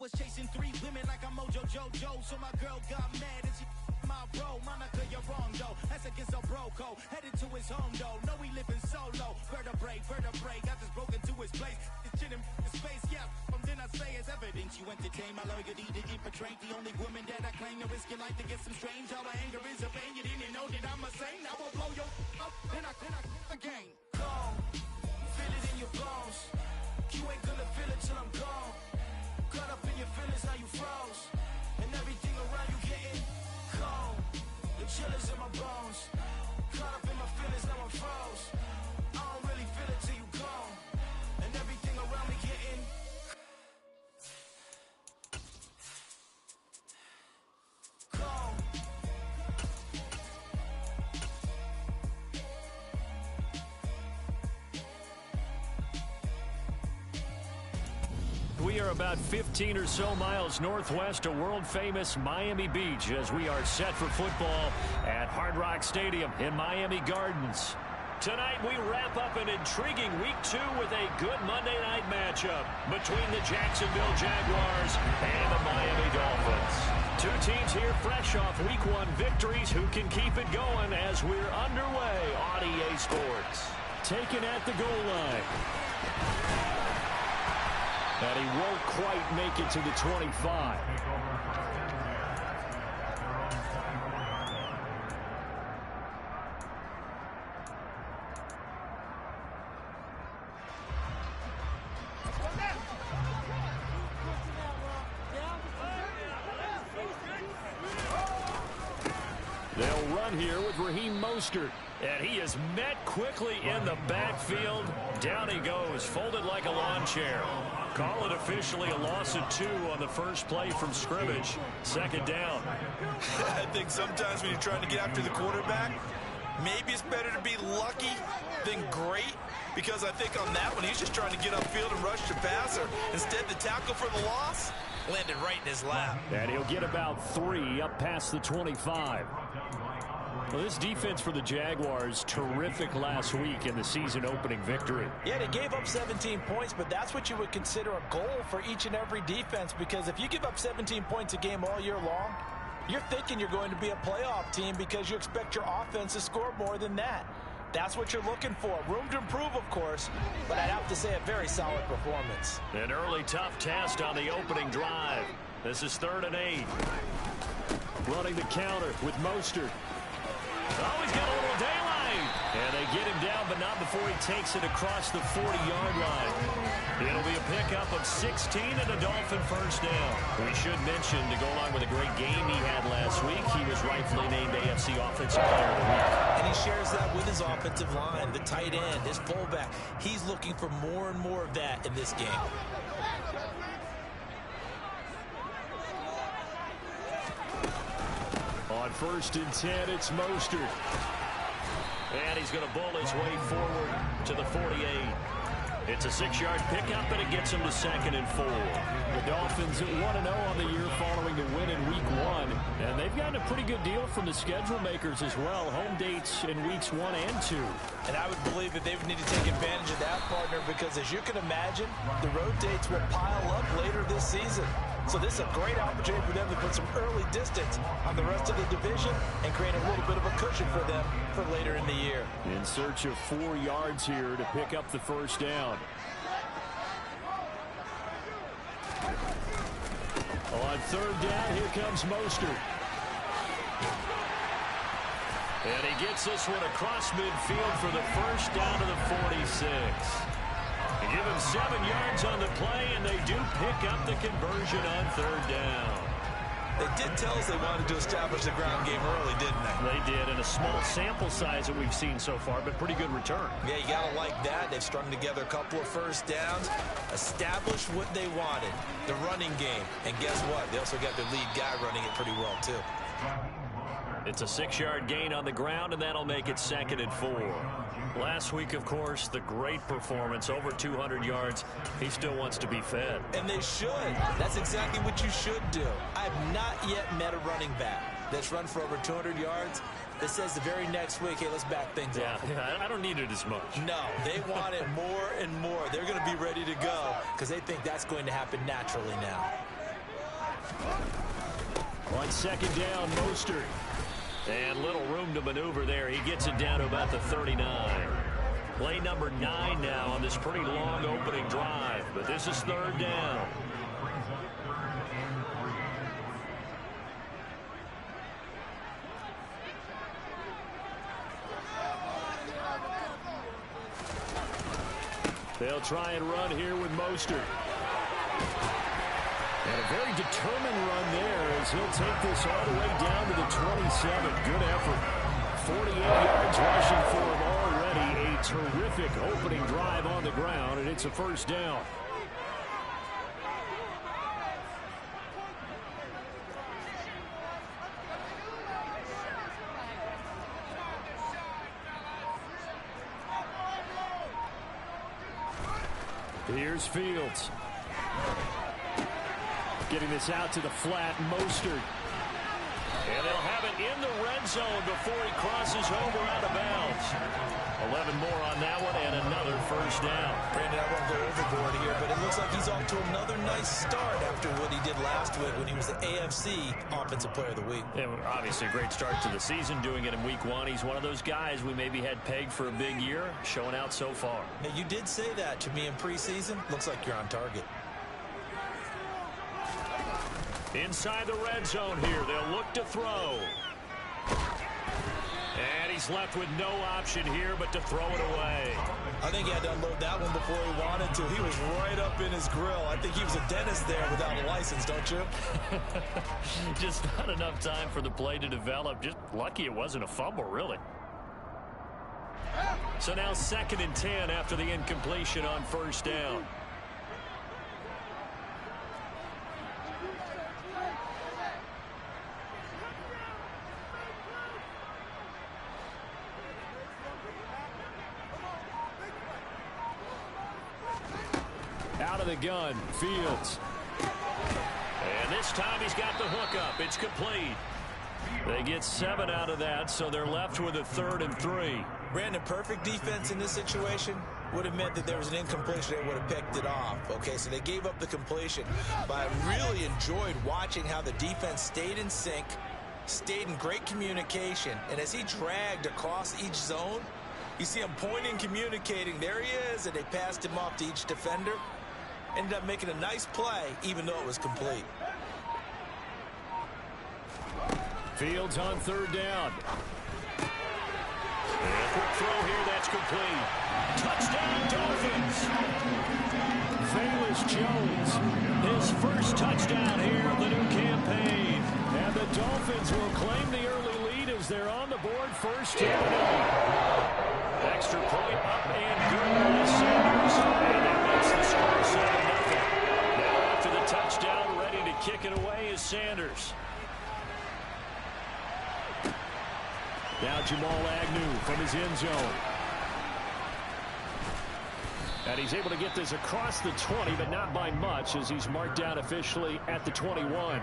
was chasing 3 women like I'm Mojo Jojo, so my girl got mad and she my bro. Monica, you're wrong though. That's against a bro code. Headed to his home though. No, we living solo. Vertebrae. Got this broken to his place. This shit in his face, yeah. Then I say it's evidence you entertain my loyalty to infiltrate the only woman that I claim to risk your life to get some strange. All the anger is a pain. You didn't know that I'm a saint. I will blow your up. Then I again. Gone. Feel it in your bones. You ain't gonna feel it till I'm gone. Caught up in your feelings, now you froze. And everything around you getting cold. The chillers in my bones. Caught up in my feelings, now I'm froze. I don't really feel it till you gone. And everything around me getting cold. We are about 15 or so miles northwest of world-famous Miami Beach as we are set for football at Hard Rock Stadium in Miami Gardens. Tonight we wrap up an intriguing Week 2 with a good Monday night matchup between the Jacksonville Jaguars and the Miami Dolphins. Two teams here fresh off Week 1 victories who can keep it going as we're underway on EA Sports. Taken at the goal line. And he won't quite make it to the 25. They'll run here with Raheem Mostert. And he is met quickly in the backfield. Down he goes, folded like a lawn chair. Call it officially a loss of 2 on the first play from scrimmage. Second down. I think sometimes when you're trying to get after the quarterback, maybe it's better to be lucky than great. Because I think on that one, he's just trying to get upfield and rush the passer. Instead, the tackle for the loss landed right in his lap. And he'll get about 3 up past the 25. Well, this defense for the Jaguars, terrific last week in the season-opening victory. Yeah, they gave up 17 points, but that's what you would consider a goal for each and every defense, because if you give up 17 points a game all year long, you're thinking you're going to be a playoff team because you expect your offense to score more than that. That's what you're looking for. Room to improve, of course, but I'd have to say a very solid performance. An early tough test on the opening drive. This is 3rd and 8. Running the counter with Mostert. Oh, he's got a little daylight. And they get him down, but not before he takes it across the 40-yard line. It'll be a pickup of 16 and a Dolphin first down. We should mention, to go along with a great game he had last week, he was rightfully named AFC Offensive Player of the Week. And he shares that with his offensive line, the tight end, his fullback. He's looking for more and more of that in this game. On 1st and 10, it's Mostert. And he's going to bull his way forward to the 48. It's a 6-yard pickup, and it gets him to 2nd and 4. The Dolphins at 1-0 on the year following the win in Week 1. And they've gotten a pretty good deal from the schedule makers as well. Home dates in Weeks 1 and 2. And I would believe that they would need to take advantage of that, partner, because as you can imagine, the road dates will pile up later this season. So this is a great opportunity for them to put some early distance on the rest of the division and create a little bit of a cushion for them for later in the year. In search of 4 yards here to pick up the first down. On 3rd down, here comes Mostert. And he gets this one across midfield for the first down to the 46. They give him 7 yards on the play, and they do pick up the conversion on 3rd down. They did tell us they wanted to establish the ground game early, didn't they? They did, and a small sample size that we've seen so far, but pretty good return. Yeah, you got to like that. They've strung together a couple of first downs, established what they wanted, the running game. And guess what? They also got their lead guy running it pretty well, too. It's a 6-yard gain on the ground, and that'll make it 2nd and 4. Last week, of course, the great performance, over 200 yards. He still wants to be fed. And they should. That's exactly what you should do. I've not yet met a running back that's run for over 200 yards that says the very next week, hey, let's back things up. Yeah, I don't need it as much. No, they want it more and more. They're going to be ready to go because they think that's going to happen naturally now. On second down, Mostert. And little room to maneuver there. He gets it down to about the 39. Play number 9 now on this pretty long opening drive. But this is third down. They'll try and run here with Mostert. And a very determined run there as he'll take this all the way down to the 27. Good effort. 48 yards rushing for him already. A terrific opening drive on the ground, and it's a first down. Here's Fields. Getting this out to the flat, Mostert. And they'll have it in the red zone before he crosses over out of bounds. 11 more on that one and another first down. Brandon, I won't go overboard here, but it looks like he's off to another nice start after what he did last week when he was the AFC Offensive Player of the Week. Yeah, obviously a great start to the season, doing it in week 1. He's one of those guys we maybe had pegged for a big year, showing out so far. Now, you did say that to me in preseason. Looks like you're on target. Inside the red zone here, they'll look to throw. And he's left with no option here but to throw it away. I think he had to unload that one before he wanted to. He was right up in his grill. I think he was a dentist there without a license, don't you? Just not enough time for the play to develop. Just lucky it wasn't a fumble, really. So now 2nd and 10 after the incompletion on first down. Out of the gun, Fields. And this time he's got the hook up. It's complete. They get 7 out of that, so they're left with a 3rd and 3. Brandon, perfect defense in this situation would have meant that there was an incompletion. They would have picked it off. Okay, so they gave up the completion. But I really enjoyed watching how the defense stayed in sync, stayed in great communication. And as he dragged across each zone, you see him pointing, communicating. There he is, and they passed him off to each defender. Ended up making a nice play, even though it was complete. Fields on 3rd down. And a quick throw here, that's complete. Touchdown, Dolphins. Velus Jones, his first touchdown here of the new campaign. And the Dolphins will claim the early lead as they're on the board first down. Extra point up and good by Sanders. And that makes the score 7-0. Now after the touchdown, ready to kick it away is Sanders. Now Jamal Agnew from his end zone. And he's able to get this across the 20, but not by much, as he's marked down officially at the 21.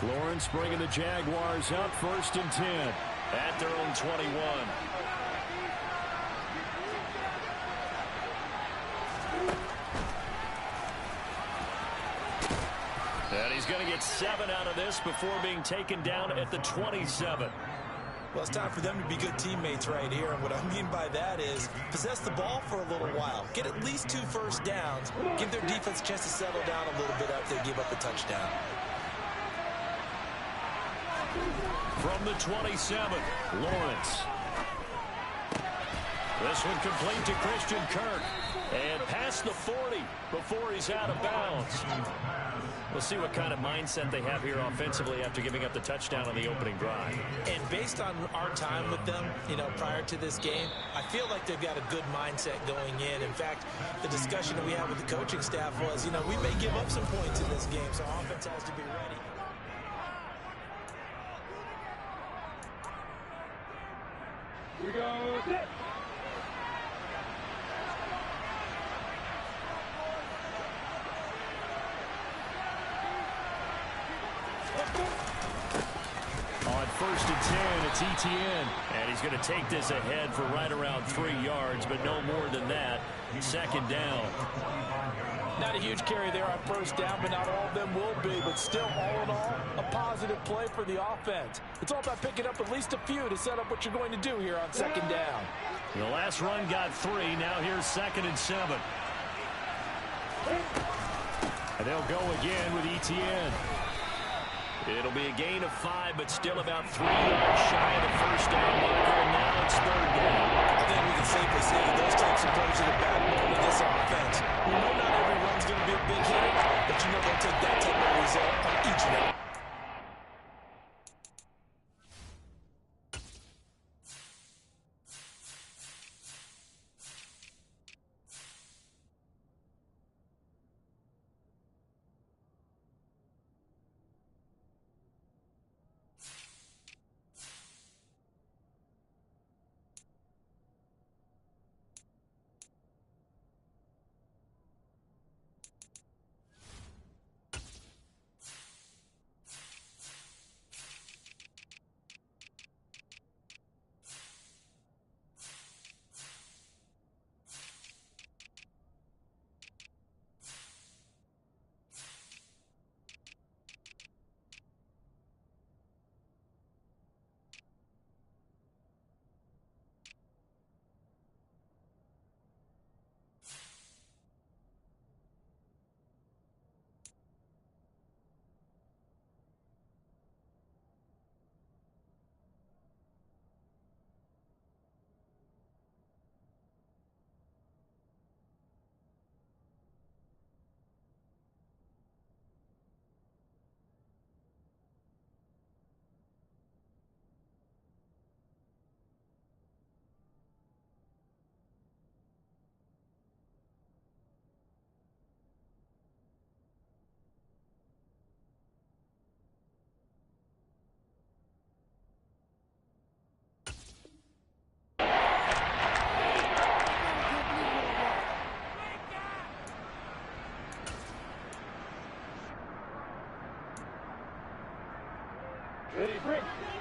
Lawrence bringing the Jaguars up 1st and 10 at their own 21. And he's going to get 7 out of this before being taken down at the 27. Well, it's time for them to be good teammates right here. And what I mean by that is possess the ball for a little while. Get at least 2 first downs. Give their defense a chance to settle down a little bit after they give up the touchdown. From the 27, Lawrence. This one complete to Christian Kirk. And past the 40 before he's out of bounds. We'll see what kind of mindset they have here offensively after giving up the touchdown on the opening drive. And based on our time with them, prior to this game, I feel like they've got a good mindset going in. In fact, the discussion that we had with the coaching staff was, we may give up some points in this game, so offense has to be ready. We go. On first and 10. It's Etienne. And he's going to take this ahead for right around 3 yards, but no more than that. Second down. Not a huge carry there on first down, but not all of them will be. But still, all in all, a positive play for the offense. It's all about picking up at least a few to set up what you're going to do here on second down. The last run got 3. Now here's 2nd and 7. And they'll go again with Etienne. It'll be a gain of 5, but still about 3 yards shy of the first down marker, and now it's 3rd down. I think we can safely say that those types of plays are the backbone of this offense. We know not every run's going to be a big hit, but you know they'll take that type of result on each and every.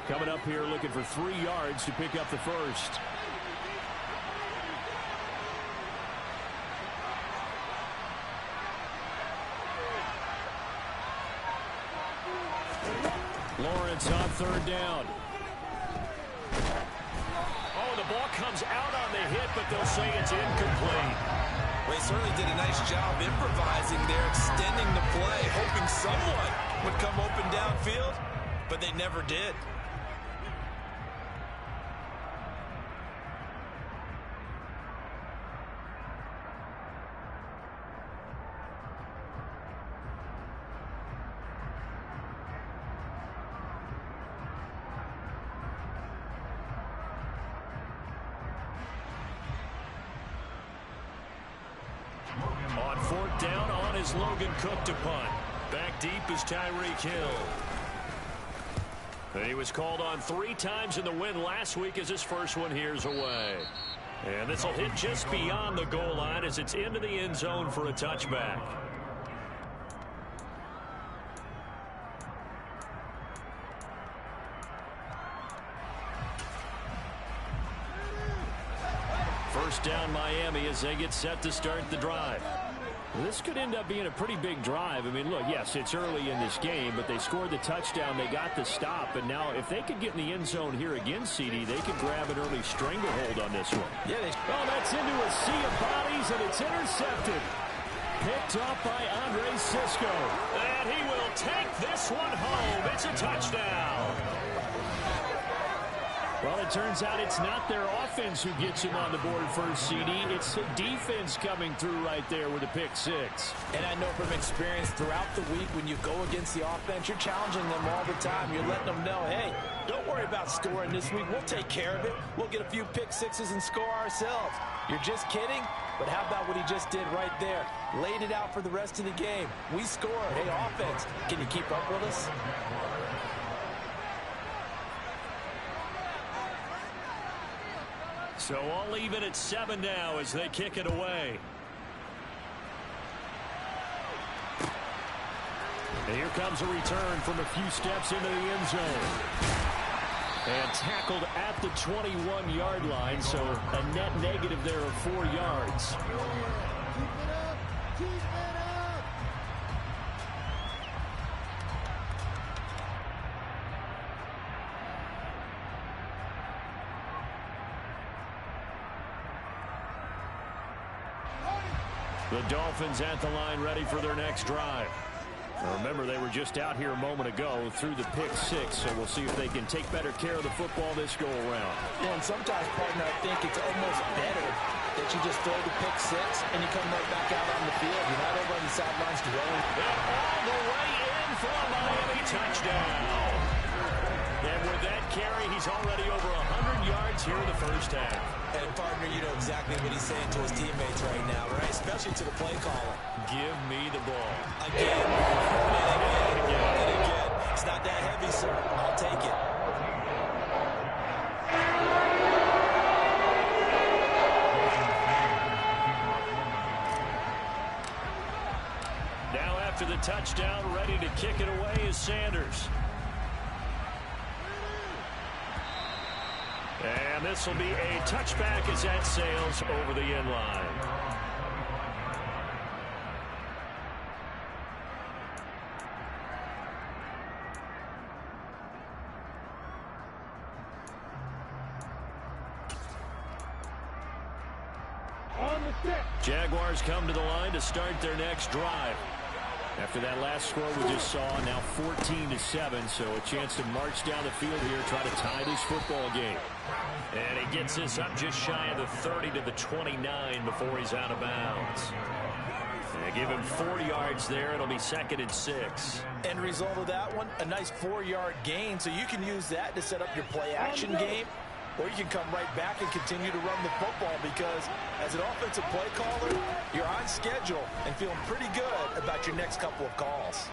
Coming up here looking for 3 yards to pick up the first. Lawrence on 3rd down. Oh, the ball comes out on the hit, but they'll say it's incomplete. Well, he certainly did a nice job improvising there, extending the play, hoping someone would come open downfield, but they never did. On 4th down, on is Logan Cook to punt. Back deep is Tyreek Hill. And he was called on 3 times in the win last week as his first one here's away. And this will hit just beyond the goal line as it's into the end zone for a touchback. First down Miami as they get set to start the drive. This could end up being a pretty big drive. I mean, look, yes, it's early in this game, but they scored the touchdown. They got the stop, and now if they could get in the end zone here again, CD, they could grab an early stranglehold on this one. Yeah, oh, that's into a sea of bodies, and it's intercepted. Picked off by Andre Sisco. And he will take this one home. It's a touchdown. Well, it turns out it's not their offense who gets him on the board first, CD. It's the defense coming through right there with a pick 6. And I know from experience throughout the week when you go against the offense, you're challenging them all the time. You're letting them know, hey, don't worry about scoring this week. We'll take care of it. We'll get a few pick 6s and score ourselves. You're just kidding? But how about what he just did right there? Laid it out for the rest of the game. We score. Hey, offense, can you keep up with us? So all even at 7 now as they kick it away. And here comes a return from a few steps into the end zone. And tackled at the 21-yard line, so a net negative there of 4 yards. Keep it up! Keep it up! The Dolphins at the line ready for their next drive. Now remember, they were just out here a moment ago through the pick 6, so we'll see if they can take better care of the football this go-around. Well, and sometimes, partner, I think it's almost better that you just throw the pick 6 and you come right back out on the field. You're not over on the sidelines dwelling. And all the way in for a Miami touchdown. And with that carry, he's already over 100 yards here in the first half. And, partner, you know exactly what he's saying to his teammates right now, right? Especially to the play caller. Give me the ball. Again, and again. It's not that heavy, sir. I'll take it. Now after the touchdown, ready to kick it away is Sanders. And this will be a touchback as that sails over the end line. Jaguars come to the line to start their next drive. After that last score we just saw, now 14-7, so a chance to march down the field here, try to tie this football game. And he gets this up just shy of the 30 to the 29 before he's out of bounds. And give him 4 yards there. It'll be 2nd and 6. End result of that one, a nice 4-yard gain, so you can use that to set up your play-action game. Or you can come right back and continue to run the football because as an offensive play caller, you're on schedule and feeling pretty good about your next couple of calls.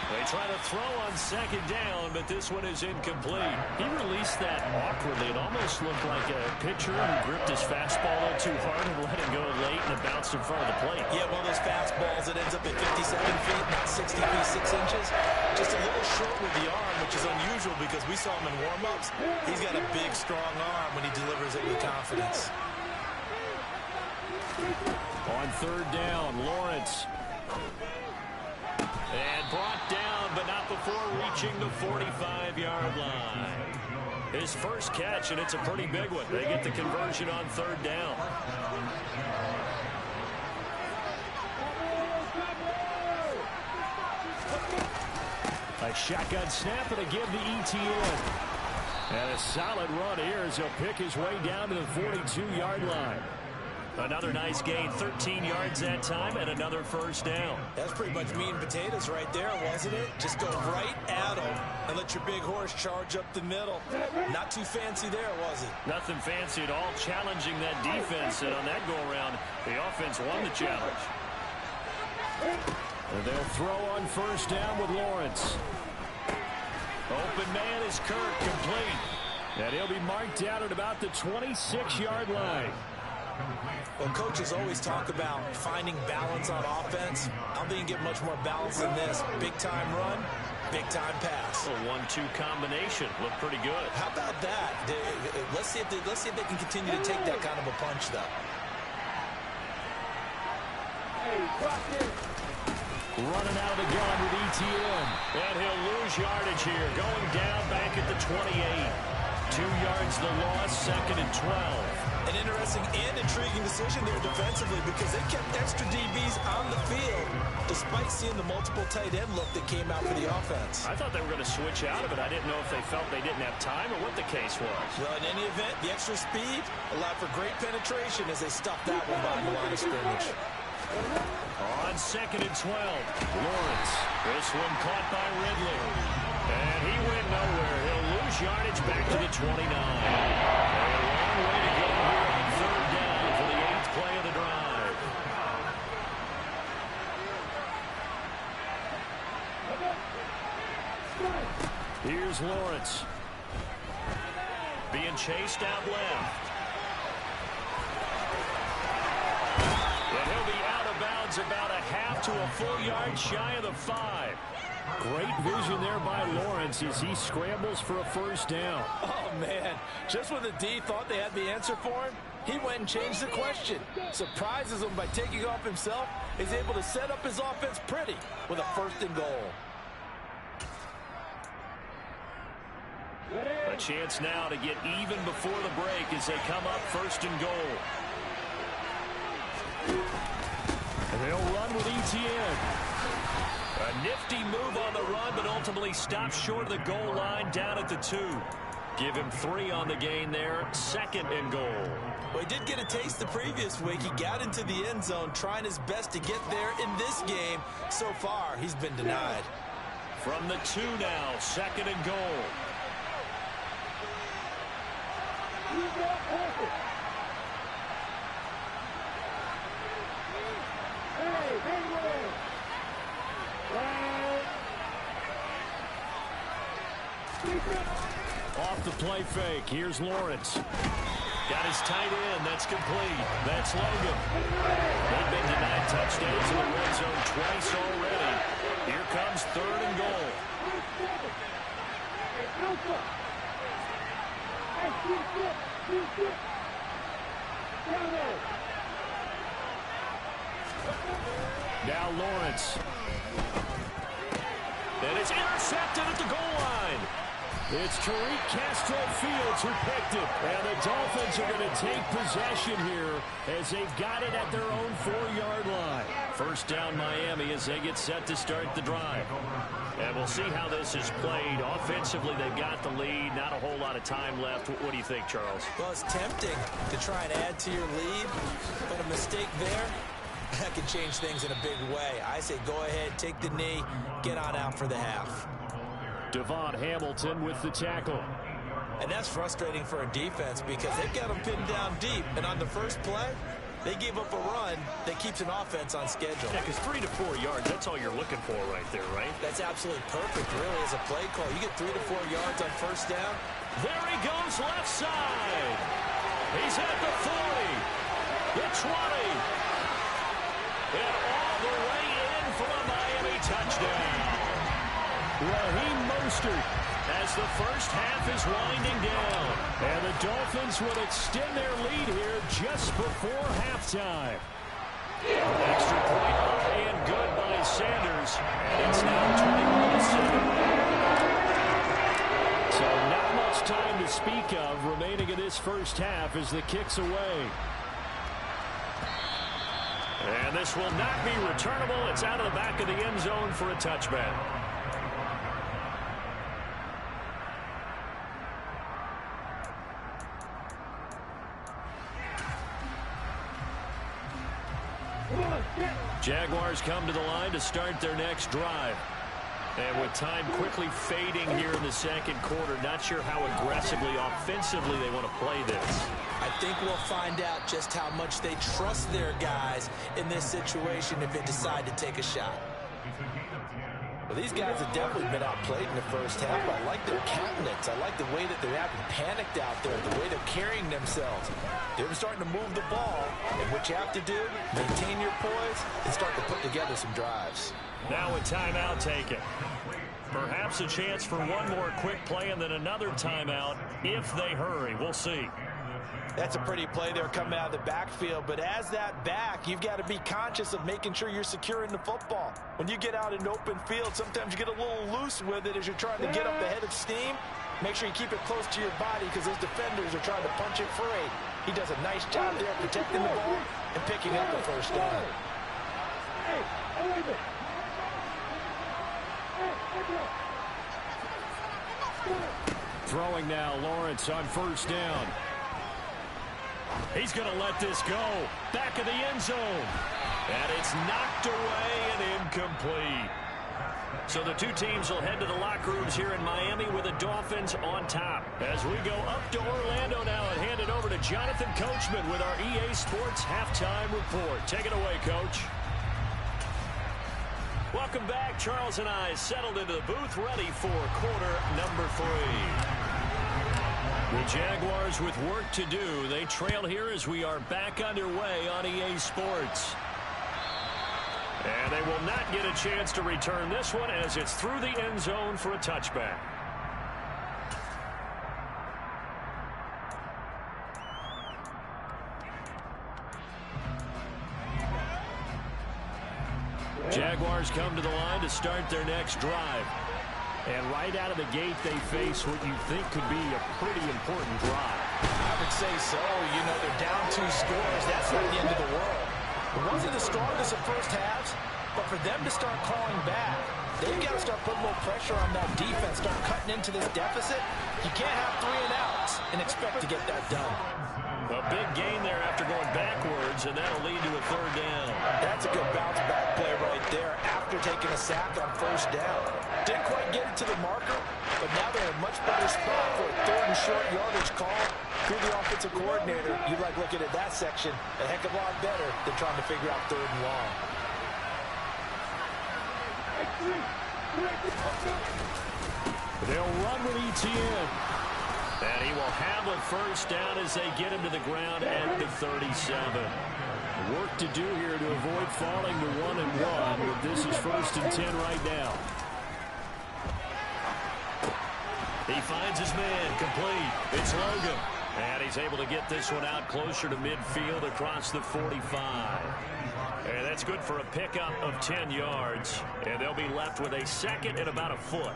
They try to throw on 2nd down, but this one is incomplete. He released that awkwardly. It almost looked like a pitcher who gripped his fastball a little too hard and let it go late, and it bounced in front of the plate. Yeah, one of those fastballs that ends up at 57 feet, not 60 feet, 6 inches. Just a little short with the arm, which is unusual because we saw him in warm-ups. He's got a big, strong arm when he delivers it with confidence. On 3rd down, Lawrence. And brought down, but not before reaching the 45-yard line. His first catch, and it's a pretty big one. They get the conversion on 3rd down. A shotgun snap and a give to ETN. And a solid run here as he'll pick his way down to the 42-yard line. Another nice gain, 13 yards that time, and another first down. That's pretty much meat and potatoes right there, wasn't it? Just go right at him and let your big horse charge up the middle. Not too fancy there, was it? Nothing fancy at all, challenging that defense, and on that go-around, the offense won the challenge. And they'll throw on 1st down with Lawrence. Open man is Kirk, complete. And he'll be marked down at about the 26-yard line. Well, coaches always talk about finding balance on offense. I don't think you can get much more balance than this. Big-time run, big-time pass. A 1-2 combination. Looked pretty good. How about that? Let's see if they can continue to take that kind of a punch, though. Running out of the gun with ETN. And he'll lose yardage here. Going down back at the 28. 2 yards the loss, 2nd and 12. An interesting and intriguing decision there defensively because they kept extra DBs on the field despite seeing the multiple tight end look that came out for the offense. I thought they were going to switch out of it. I didn't know if they felt they didn't have time or what the case was. Well, in any event, the extra speed allowed for great penetration as they stuffed that one behind the line of scrimmage. On 2nd and 12, Lawrence. This one caught by Ridley. And he went nowhere. He'll lose yardage back to the 29. A long way to go here on 3rd down for the 8th play of the drive. Here's Lawrence. Being chased out left. And he'll be out of bounds about a half to a full yard shy of the 5. Great vision there by Lawrence as he scrambles for a first down. Oh, man. Just when the D thought they had the answer for him, he went and changed the question. Surprises him by taking off himself. He's able to set up his offense pretty with a first and goal. A chance now to get even before the break as they come up first and goal. And they'll run with ETN. A nifty move on the run, but ultimately stops short of the goal line down at the 2. Give him 3 on the gain there, second and goal. Well, he did get a taste the previous week. He got into the end zone trying his best to get there in this game. So far, he's been denied. From the 2 now, second and goal. Off the play fake. Here's Lawrence. Got his tight end. That's complete. That's Logan. They've been denied touchdowns in the red zone twice already. Here comes third and goal. Now Lawrence. And it's intercepted at the goal line. It's Tariq Castro-Fields who picked it. And the Dolphins are going to take possession here as they've got it at their own 4-yard line. First down Miami as they get set to start the drive. And we'll see how this is played. Offensively, they've got the lead. Not a whole lot of time left. What do you think, Charles? Well, it's tempting to try and add to your lead, but a mistake there, that can change things in a big way. I say go ahead, take the knee, get on out for the half. Devon Hamilton with the tackle. And that's frustrating for a defense because they've got them pinned down deep. And on the first play, they gave up a run that keeps an offense on schedule. Yeah, because 3 to 4 yards, that's all you're looking for right there, right? That's absolutely perfect, really, as a play call. You get 3 to 4 yards on first down. There he goes left side. He's at the 40, the 20, and all the way in for a Miami touchdown. Raheem Mostert as the first half is winding down. And the Dolphins will extend their lead here just before halftime. Extra point up and good by Sanders. And it's now 21-7. So not much time to speak of remaining in this first half as the kick's away. And this will not be returnable. It's out of the back of the end zone for a touchback. Jaguars come to the line to start their next drive. And with time quickly fading here in the second quarter, not sure how aggressively, offensively they want to play this. I think we'll find out just how much they trust their guys in this situation if they decide to take a shot. Well, these guys have definitely been outplayed in the first half. I like their countenance. I like the way that they're having panicked out there, the way they're carrying themselves. They're starting to move the ball, and what you have to do, maintain your poise and start to put together some drives. Now a timeout taken. Perhaps a chance for one more quick play and then another timeout if they hurry. We'll see. That's a pretty play there coming out of the backfield, but as that back, you've got to be conscious of making sure you're securing the football. When you get out in open field, sometimes you get a little loose with it as you're trying to get up the head of steam. Make sure you keep it close to your body because those defenders are trying to punch it free. He does a nice job there protecting the ball and picking up the first down. Throwing now, Lawrence on first down. He's going to let this go. Back of the end zone. And it's knocked away and incomplete. So the two teams will head to the locker rooms here in Miami with the Dolphins on top. As we go up to Orlando now and hand it over to Jonathan Coachman with our EA Sports Halftime Report. Take it away, Coach. Welcome back. Charles and I settled into the booth ready for quarter number 3. The Jaguars with work to do. They trail here as we are back underway on EA Sports. And they will not get a chance to return this one as it's through the end zone for a touchback. Jaguars come to the line to start their next drive. And right out of the gate, they face what you think could be a pretty important drive. I would say so. You know, they're down 2 scores. That's not the end of the world. It wasn't the strongest of first halves, but for them to start calling back, they've got to start putting a little pressure on that defense, start cutting into this deficit. You can't have 3 and outs and expect to get that done. A big gain there after going backwards, and that'll lead to a 3rd down. That's a good bounce-back play right there after taking a sack on 1st down. Didn't quite get it to the marker, but now they're in a much better spot for a 3rd and short yardage call. If you're the offensive coordinator, you like looking at that section a heck of a lot better than trying to figure out 3rd and long. They'll run with ETN. And he will have a 1st down as they get him to the ground at the 37. Work to do here to avoid falling to 1-1, but this is 1st and 10 right now. He finds his man, complete. It's Logan. And he's able to get this one out closer to midfield across the 45. And that's good for a pickup of 10 yards. And they'll be left with a 2nd and about a foot.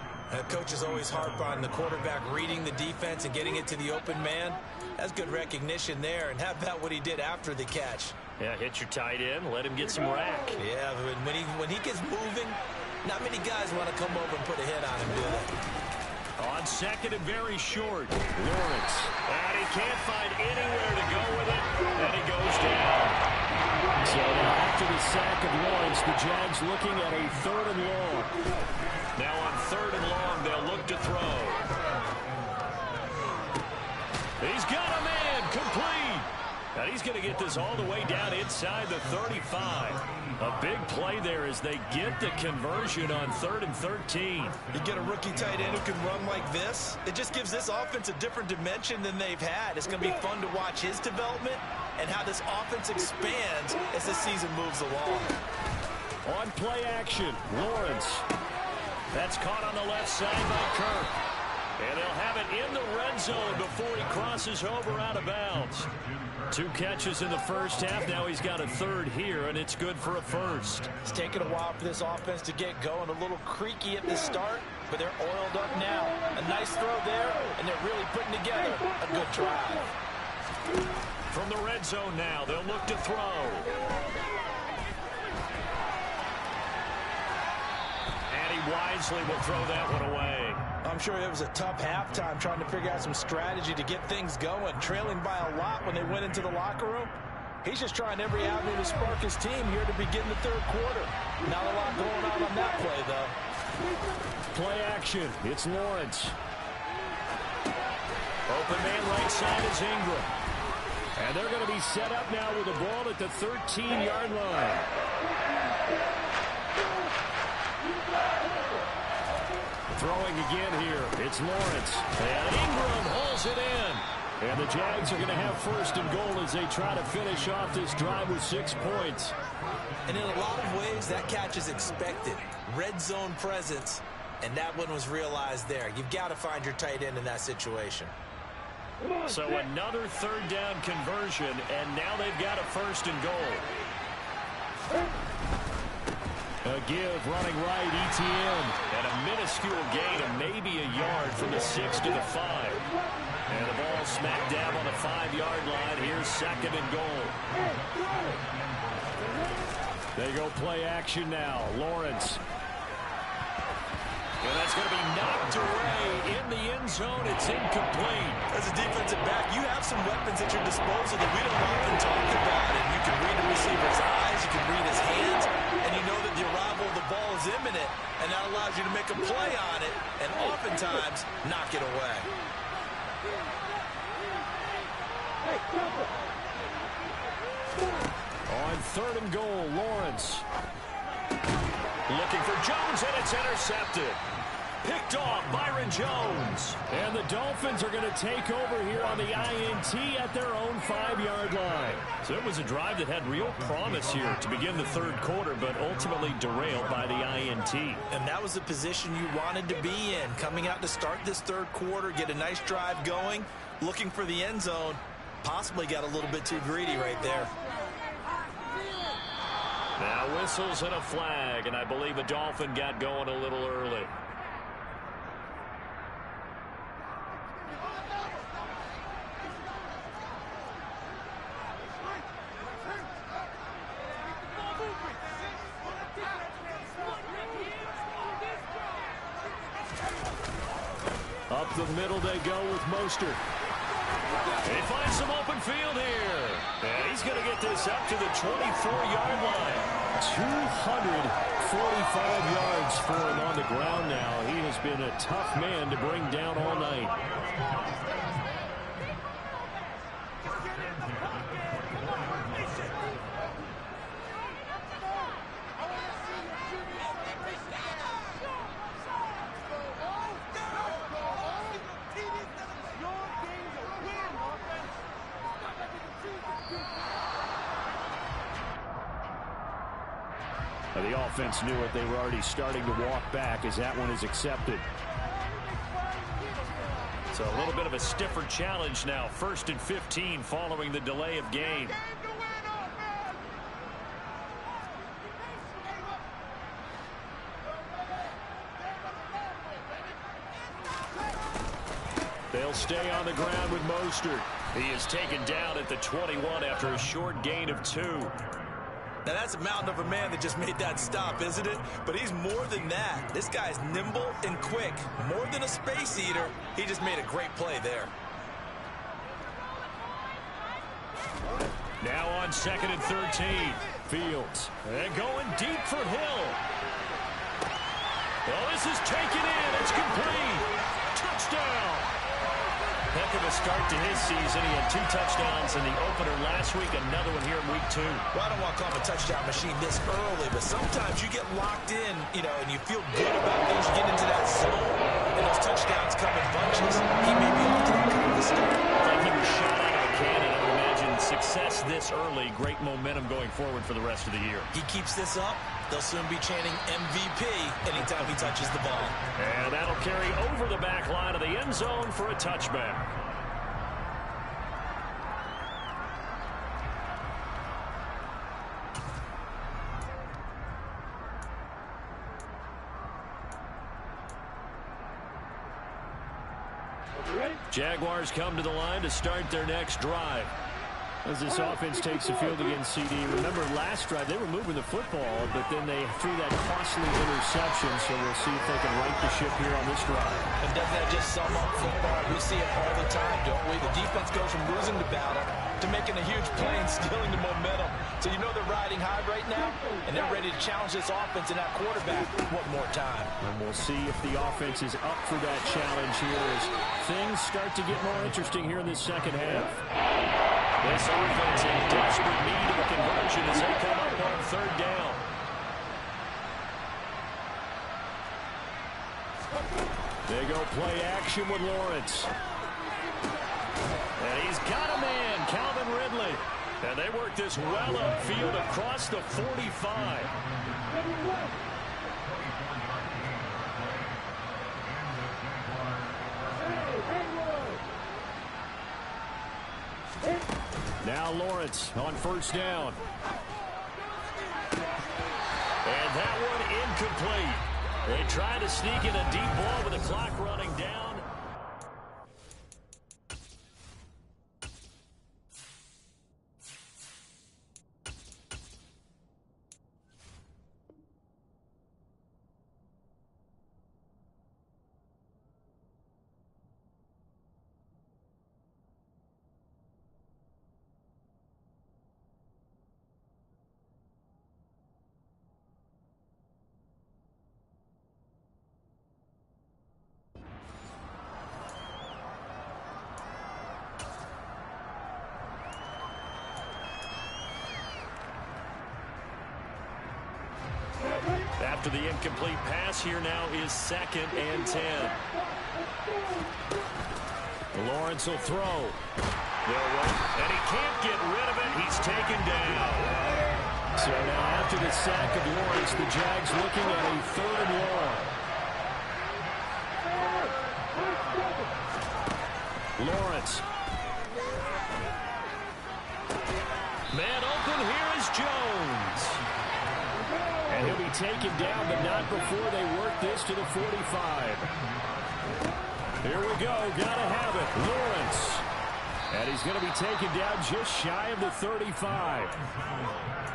Coaches always harp on the quarterback reading the defense and getting it to the open man. That's good recognition there. And how about what he did after the catch? Yeah, hit your tight end, let him get some rack. Yeah, when he gets moving, not many guys want to come over and put a hit on him, do they? On 2nd and very short, Lawrence. And he can't find anywhere to go with it, and he goes down. So now after the sack of Lawrence, the Jags looking at a 3rd and long. Now on 3rd and long, they'll look to throw. He's got a man, complete. And he's going to get this all the way down inside the 35. A big play there as they get the conversion on 3rd and 13. You get a rookie tight end who can run like this. It just gives this offense a different dimension than they've had. It's going to be fun to watch his development and how this offense expands as the season moves along. On play action, Lawrence. That's caught on the left side by Kirk. And they'll have it in the red zone before he crosses over out of bounds. 2 catches in the first half. Now he's got a 3rd here, and it's good for a 1st. It's taken a while for this offense to get going. A little creaky at the start, but they're oiled up now. A nice throw there, and they're really putting together a good drive. From the red zone now, they'll look to throw. And he wisely will throw that one away. I'm sure it was a tough halftime trying to figure out some strategy to get things going. Trailing by a lot when they went into the locker room. He's just trying every avenue to spark his team here to begin the 3rd quarter. Not a lot going on that play, though. Play action. It's Lawrence. Open man right side is Ingram. And they're going to be set up now with the ball at the 13-yard line. Throwing again here. It's Lawrence. And Ingram hauls it in. And the Jags are going to have 1st and goal as they try to finish off this drive with 6 points. And in a lot of ways, that catch is expected. Red zone presence, and that one was realized there. You've got to find your tight end in that situation. So another 3rd down conversion, and now they've got a 1st and goal. A give running right, ETN. And a minuscule gain of maybe a yard from the 6 to the 5. And the ball smack dab on the 5-yard line. Here's 2nd and goal. They go play action now. Lawrence. And that's going to be knocked away in the end zone. It's incomplete. As a defensive back, you have some weapons at your disposal that we don't often talk about. And you can read the receiver's eyes, you can read his hands, and you know that the arrival of the ball is imminent, and that allows you to make a play on it and oftentimes knock it away. On 3rd and goal, Lawrence. Looking for Jones, and it's intercepted. Picked off, Byron Jones. And the Dolphins are going to take over here on the INT at their own 5-yard line. So it was a drive that had real promise here to begin the third quarter, but ultimately derailed by the INT. And that was the position you wanted to be in. Coming out to start this third quarter, get a nice drive going, looking for the end zone. Possibly got a little bit too greedy right there. Now whistles and a flag, and I believe a Dolphin got going a little early. Up the middle they go with Mostert. He finds some open field here. And he's going to get this up to the 24-yard line. 245 yards for him on the ground now. He has been a tough man to bring down all night. The offense knew it. They were already starting to walk back as that one is accepted. So a little bit of a stiffer challenge now. 1st and 15 following the delay of game. They'll stay on the ground with Mostert. He is taken down at the 21 after a short gain of 2. Now, that's a mountain of a man that just made that stop, isn't it? But he's more than that. This guy's nimble and quick. More than a space eater. He just made a great play there. Now on 2nd and 13. Fields. And going deep for Hill. Well, this is taken in. It's complete. Touchdown. Heck of a start to his season. He had 2 touchdowns in the opener last week, another one here in week 2. Well, I don't want to call him a touchdown machine this early, but sometimes you get locked in, and you feel good about things. You get into that zone, and those touchdowns come in bunches. He may be off to that kind of a start. Like he was shot out of a cannon. I would imagine success this early, great momentum going forward for the rest of the year. He keeps this up, they'll soon be chanting MVP anytime he touches the ball. And that'll carry over the back line of the end zone for a touchback. Jaguars come to the line to start their next drive. As this offense takes the field against CD. Remember, last drive, they were moving the football, but then they threw that costly interception, so we'll see if they can right the ship here on this drive. And doesn't that just sum up football? We see it all the time, don't we? The defense goes from losing the battle to making a huge play and stealing the momentum. So you know they're riding high right now, and they're ready to challenge this offense and that quarterback one more time. And we'll see if the offense is up for that challenge here as things start to get more interesting here in this second half. This offense in desperate need of a conversion as they come up on 3rd down. They go play action with Lawrence. And he's got a man, Calvin Ridley. And they work this well upfield across the 45. Now Lawrence on 1st down. And that one incomplete. They try to sneak in a deep ball with the clock running down. after the incomplete pass. Here now is 2nd and 10. Lawrence will throw. And he can't get rid of it. He's taken down. So now after the sack of Lawrence, the Jags looking at a 3rd and long. Lawrence. Man open, here is Jones. And he'll be taken down, but not before they work this to the 45. Here we go, gotta have it. Lawrence. And he's going to be taken down just shy of the 35.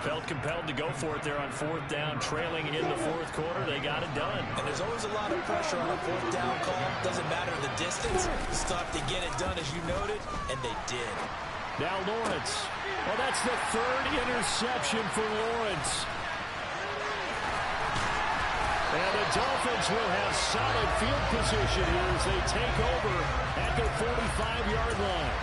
Felt compelled to go for it there on 4th down, trailing in the 4th quarter. They got it done. And there's always a lot of pressure on a 4th down call. Doesn't matter the distance. Stop to get it done, as you noted, and they did. Now Lawrence. Well, that's the 3rd interception for Lawrence. And the Dolphins will have solid field position here as they take over at their 45-yard line.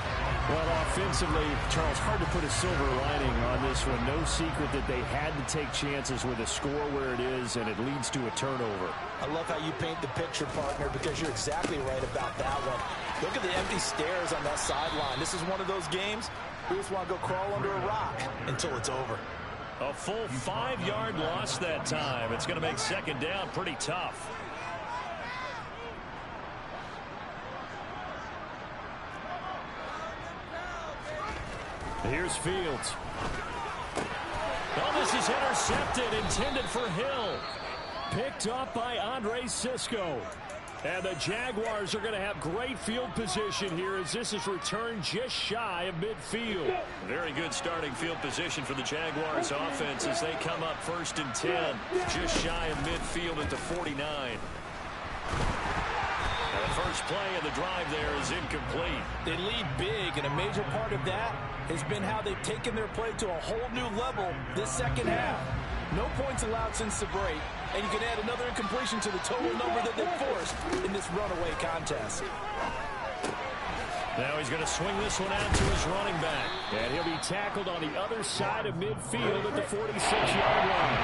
Well, offensively, Charles, hard to put a silver lining on this one. No secret that they had to take chances with a score where it is, and it leads to a turnover. I love how you paint the picture, partner, because you're exactly right about that one. Look at the empty stairs on that sideline. This is one of those games we just want to go crawl under a rock until it's over. A full 5-yard loss that time. It's going to make 2nd down pretty tough. Here's Fields. Oh, this is intercepted, intended for Hill. Picked up by Andre Sisco. And the Jaguars are going to have great field position here as this is returned just shy of midfield. Very good starting field position for the Jaguars offense as they come up 1st and 10, just shy of midfield at the 49. And the first play of the drive there is incomplete. They lead big, and a major part of that has been how they've taken their play to a whole new level this 2nd half. No points allowed since the break, and you can add another incompletion to the total number that they've forced in this runaway contest. Now he's going to swing this one out to his running back. And he'll be tackled on the other side of midfield at the 46-yard line.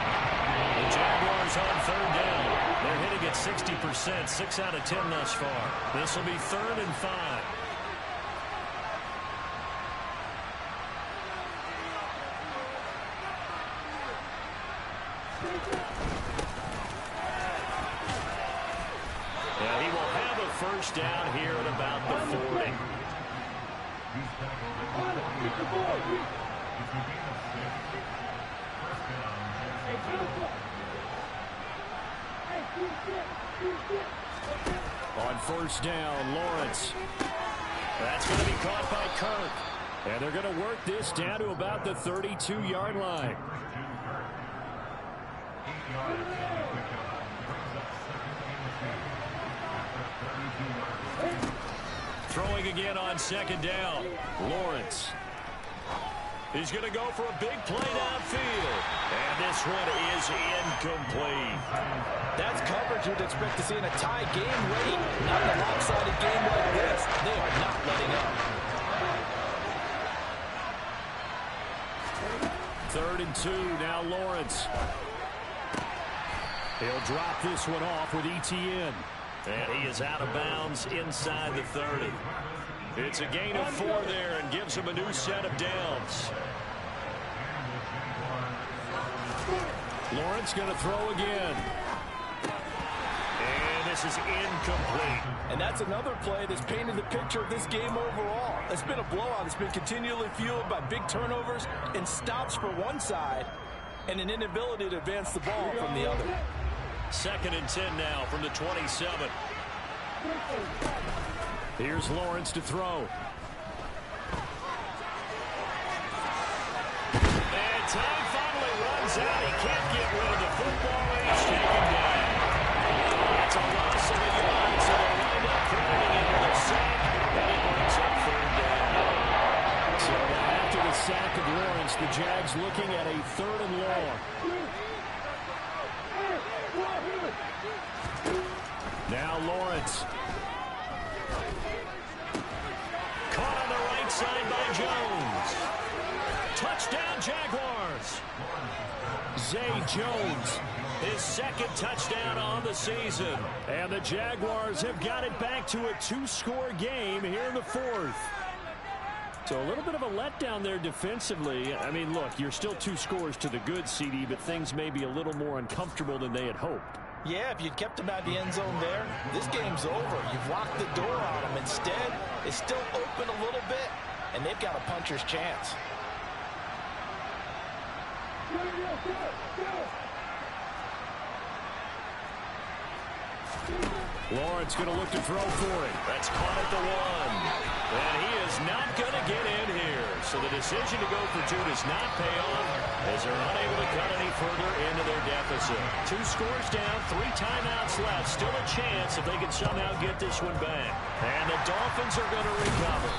The Jaguars on 3rd down. They're hitting at 60%, 6 out of 10 thus far. This will be 3rd and 5. And he will have a 1st down here at about the 40. On 1st down, Lawrence. That's going to be caught by Kirk. And they're going to work this down to about the 32-yard line. Throwing again on 2nd down. Lawrence. He's going to go for a big play downfield. And this one is incomplete. That's coverage you'd expect to see in a tie game late. Not in a lopsided game like this. They are not letting up. 3rd and 2. Now Lawrence. He'll drop this one off with ETN. And he is out of bounds inside the 30. It's a gain of 4 there and gives him a new set of downs. Lawrence going to throw again. And this is incomplete. And that's another play that's painted the picture of this game overall. It's been a blowout. It's been continually fueled by big turnovers and stops for one side and an inability to advance the ball from the other. 2nd and 10 now from the 27. Here's Lawrence to throw. And time finally runs out. He can't get rid of the football, and he's taken down. That's a loss of a yard, so they'll wind up crediting him with a sack, and he brings up 3rd down. So after the sack of Lawrence, the Jags looking at a 3rd and long. Now Lawrence. Caught on the right side by Jones. Touchdown Jaguars. Zay Jones. His second touchdown on the season. And the Jaguars have got it back to a 2-score game here in the fourth. So a little bit of a letdown there defensively. I mean, look, you're still 2 scores to the good, CD, but things may be a little more uncomfortable than they had hoped. Yeah, if you'd kept him out of the end zone there, this game's over. You've locked the door on him. Instead, it's still open a little bit, and they've got a puncher's chance. Lawrence going to look to throw for it. That's caught at the 1. And he is not going to get in here. So the decision to go for 2 does not pay off as they're unable to cut any further into their deficit. 2 scores down, 3 timeouts left. Still a chance if they can somehow get this one back. And the Dolphins are going to recover.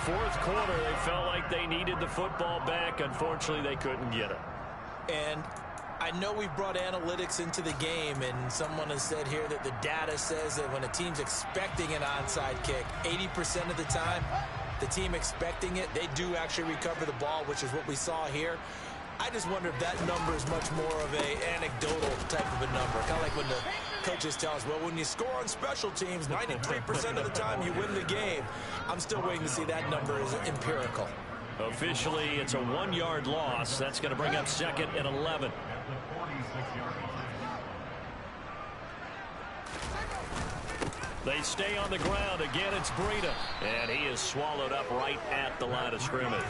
Fourth quarter, they felt like they needed the football back. Unfortunately, they couldn't get it. And I know we've brought analytics into the game, and someone has said here that the data says that when a team's expecting an onside kick, 80% of the time, the team expecting it, they do actually recover the ball, which is what we saw here. I just wonder if that number is much more of an anecdotal type of a number. Kind of like when the coaches tell us, well, when you score on special teams, 93% of the time you win the game. I'm still waiting to see that number is empirical. Officially, it's a 1-yard loss. That's going to bring up 2nd and 11. They stay on the ground. Again, it's Breida. And he is swallowed up right at the line of scrimmage.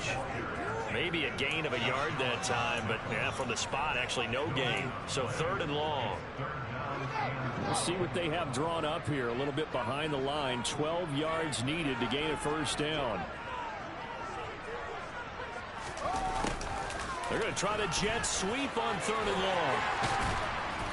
Maybe a gain of a yard that time, but yeah, from the spot, actually no gain. So 3rd and long. We'll see what they have drawn up here. A little bit behind the line. 12 yards needed to gain a first down. They're going to try the jet sweep on 3rd and long.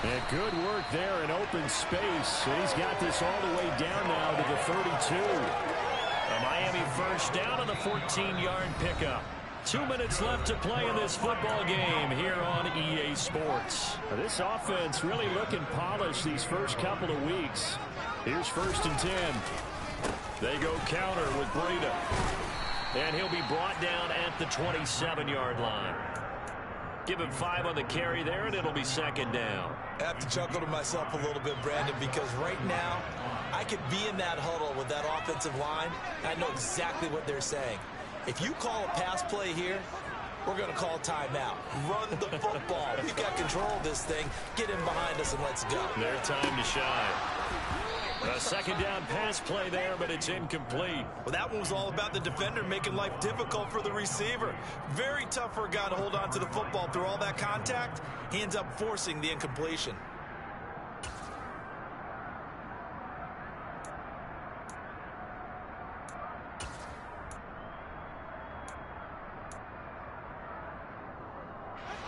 And good work there in open space. And he's got this all the way down now to the 32. A Miami first down on the 14-yard pickup. 2 minutes left to play in this football game here on EA Sports. Now, this offense really looking polished these first couple of weeks. Here's 1st and 10. They go counter with Breida. And he'll be brought down at the 27-yard line. Give him 5 on the carry there, and it'll be 2nd down. I have to chuckle to myself a little bit, Brandon, because right now I could be in that huddle with that offensive line, and I know exactly what they're saying. If you call a pass play here, we're going to call timeout. Run the football. We've got control of this thing. Get in behind us and let's go. Their time to shine. A 2nd down pass play there, but it's incomplete. Well, that one was all about the defender making life difficult for the receiver. Very tough for a guy to hold on to the football through all that contact. He ends up forcing the incompletion.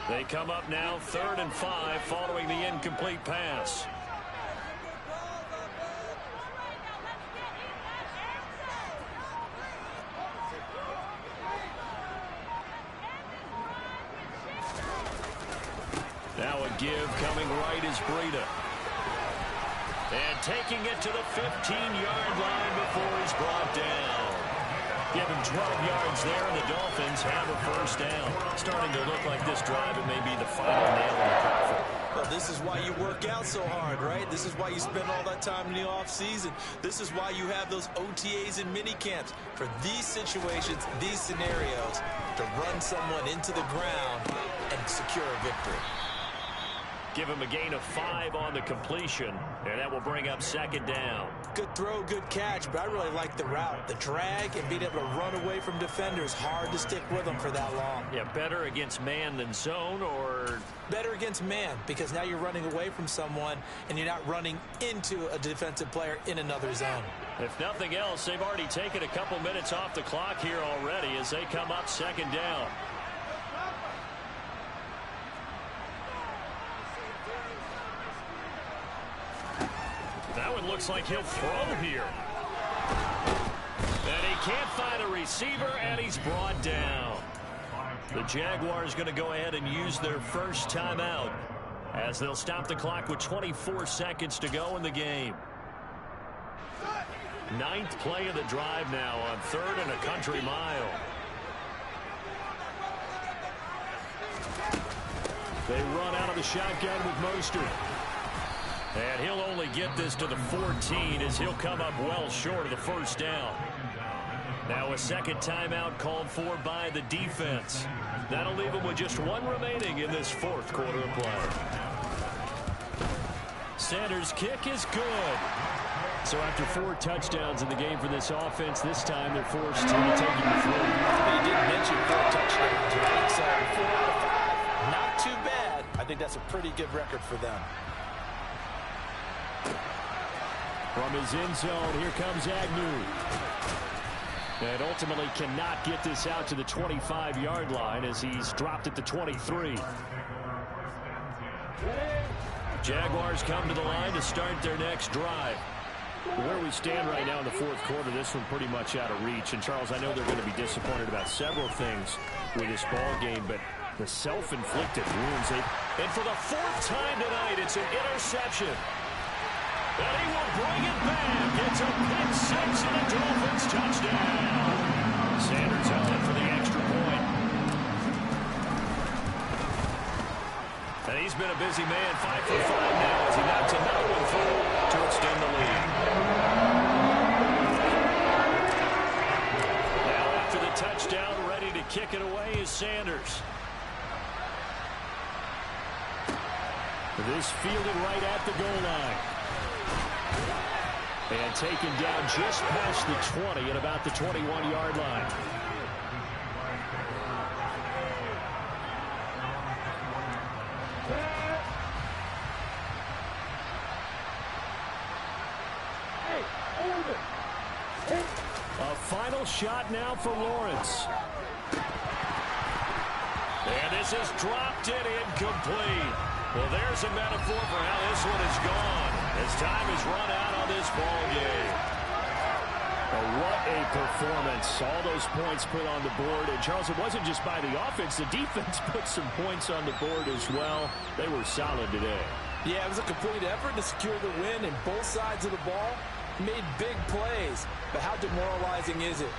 They come up now 3rd and 5 following the incomplete pass. Now a give coming right is Breida. And taking it to the 15-yard line before he's brought down. Give him 12 yards there, and the Dolphins have a first down. Starting to look like this drive, it may be the final nail in the coffin. Well, this is why you work out so hard, right? This is why you spend all that time in the offseason. This is why you have those OTAs and mini camps. For these situations, these scenarios, to run someone into the ground and secure a victory. Give him a gain of 5 on the completion, and that will bring up 2nd down. Good throw, good catch, but I really like the route. The drag and being able to run away from defenders, hard to stick with them for that long. Yeah, better against man than zone, or? Better against man, because now you're running away from someone, and you're not running into a defensive player in another zone. If nothing else, they've already taken a couple minutes off the clock here already as they come up 2nd down. That one looks like he'll throw here. And he can't find a receiver, and he's brought down. The Jaguars going to go ahead and use their first timeout as they'll stop the clock with 24 seconds to go in the game. 9th play of the drive now on 3rd and a country mile. They run out of the shotgun with Mostert. And he'll only get this to the 14 as he'll come up well short of the first down. Now a second timeout called for by the defense. That'll leave them with just one remaining in this fourth quarter of play. Sanders' kick is good. So after 4 touchdowns in the game for this offense, this time they're forced to take it to 3. They did mention 4 touchdowns, right? So 4 out of 5, not too bad. I think that's a pretty good record for them. From his end zone, here comes Agnew. And ultimately cannot get this out to the 25-yard line as he's dropped at the 23. Jaguars come to the line to start their next drive. Where we stand right now in the fourth quarter, this one pretty much out of reach. And, Charles, I know they're going to be disappointed about several things with this ball game, but the self-inflicted wounds. And for the 4th time tonight, it's an interception. And he will bring it back. It's a pick 6 and a Dolphins touchdown. Sanders on it for the extra point. And he's been a busy man, 5 for 5 now as he knocks another one through to extend the lead. Now after the touchdown, ready to kick it away is Sanders. This fielded right at the goal line. And taken down just past the 20 at about the 21-yard line. A final shot now for Lawrence. And this is dropped and incomplete. Well, there's a metaphor for how this one is gone as time is run out on this ball game. Well, what a performance. All those points put on the board. And, Charles, it wasn't just by the offense. The defense put some points on the board as well. They were solid today. Yeah, it was a complete effort to secure the win, and both sides of the ball made big plays. But how demoralizing is it